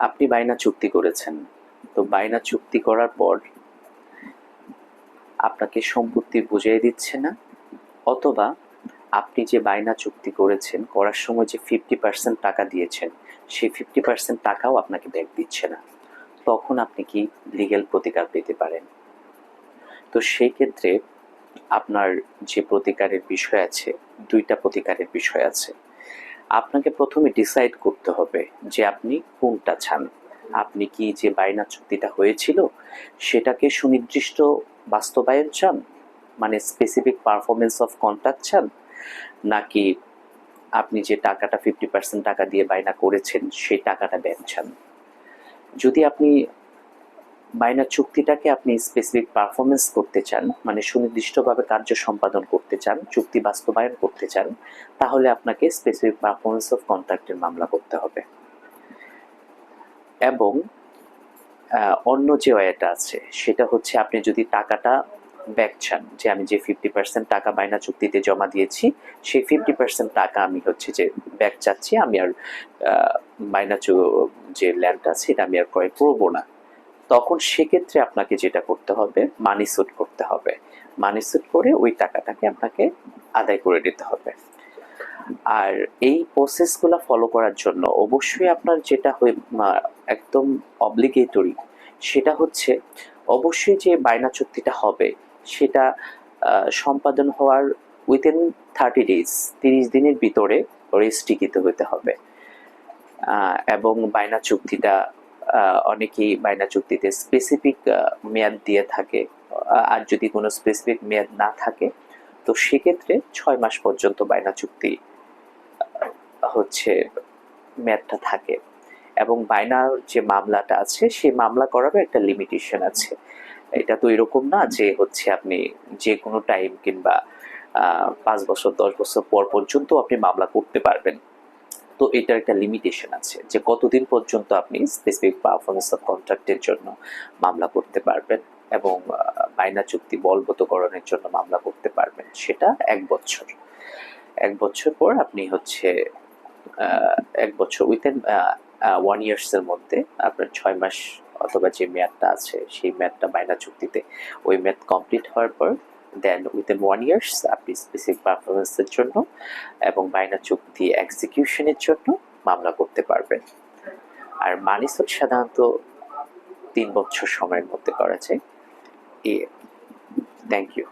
আপনি বায়না চুক্তি করেছেন, তো বায়না চুক্তি করার পর আপনাকে সম্পত্তি বুঝিয়ে দিচ্ছে না, অথবা আপনি যে বায়না চুক্তি করেছেন করার সময় যে 50% টাকা দিয়েছেন সেই 50% টাকাও আপনাকে ব্যাক দিচ্ছে না, তখন আপনি কি লিগ্যাল প্রতিকার পেতে পারেন। তো সেই ক্ষেত্রে আপনার যে প্রতিকারের বিষয় আছে, দুইটা প্রতিকারের বিষয় আছে। আপনাকে প্রথমে ডিসাইড করতে হবে যে আপনি কোনটা চান। আপনি কি যে বায়না চুক্তিটা হয়েছিল সেটাকে সুনির্দিষ্ট বাস্তবায়ন চান, মানে স্পেসিফিক পারফরমেন্স অফ কন্ট্রাক্ট চান, নাকি আপনি যে টাকাটা 50% টাকা দিয়ে বায়না করেছেন সেই টাকাটা ব্যাক চান। যদি আপনি বায়না চুক্তিটাকে আপনি স্পেসিফিক পারফরমেন্স করতে চান, মানে সুনির্দিষ্টভাবে কার্য সম্পাদন করতে চান, চুক্তি বাস্তবায়ন করতে চান, তাহলে আপনাকে স্পেসিফিক পারফরমেন্স অফ কন্ট্রাক্টের মামলা করতে হবে। এবং অন্য যে ওয়েটা আছে সেটা হচ্ছে আপনি যদি টাকাটা ব্যাক চান, যে আমি যে 50% টাকা বায়না চুক্তিতে জমা দিয়েছি সেই 50% টাকা আমি হচ্ছে যে ব্যাক চাচ্ছি, আমি আর বায়না যে ল্যান্ড আছে এটা আমি আর ক্রয় করবো না, তখন সেক্ষেত্রে আপনাকে যেটা করতে হবে মানি স্যুট করতে হবে। মানি স্যুট করে ওই টাকাটাকে আপনাকে আদায় করে দিতে হবে। আর এই প্রসেসগুলো ফলো করার জন্য অবশ্যই আপনার যেটা একদম অব্লিগেটরি সেটা হচ্ছে অবশ্যই যে বায়না চুক্তিটা হবে সেটা সম্পাদন হওয়ার উইদিন 30 ডেজ, 30 দিনের ভিতরে রেজিস্ট্রিকৃত হতে হবে। এবং বায়না চুক্তিটা অনেকেই বায়না চুক্তিতে স্পেসিফিক মেয়াদ দিয়ে থাকে, আর যদি কোনো স্পেসিফিক মেয়াদ না থাকে তো সেক্ষেত্রে 6 মাস পর্যন্ত বায়না চুক্তি হচ্ছে মেয়াদটা থাকে। এবং বায়নার যে মামলাটা আছে সেই মামলা করারও একটা লিমিটেশন আছে। এটা তো এরকম না যে হচ্ছে আপনি যে কোনো টাইম কিংবা 5 বছর 10 বছর পর পর্যন্ত আপনি মামলা করতে পারবেন। তো এটার একটা লিমিটেশন আছে যে কতদিন পর্যন্ত আপনি স্পেসিফিক পারফরমেন্স অফ কন্ট্রাক্টের জন্য মামলা করতে পারবেন এবং বায়না চুক্তি বলবৎকরণের জন্য মামলা করতে পারবেন, সেটা 1 বছর। 1 বছর পর আপনি হচ্ছে 1 বছর উইথিন 1 ইয়ার্সের মধ্যে আপনার 6 মাস অথবা যে মেয়াদটা আছে সেই মেয়াদটা বায়না চুক্তিতে ওই মেয়াদ কমপ্লিট হওয়ার পর দেন উইথিন 1 ইয়ার্স আপনি স্পেসিফিক পারফরমেন্সের জন্য এবং বায়না চুক্তি এক্সিকিউশনের জন্য মামলা করতে পারবেন। আর মানি স্যুট সাধারণত 3 বছর সময়ের মধ্যে করা যায়। Thank you.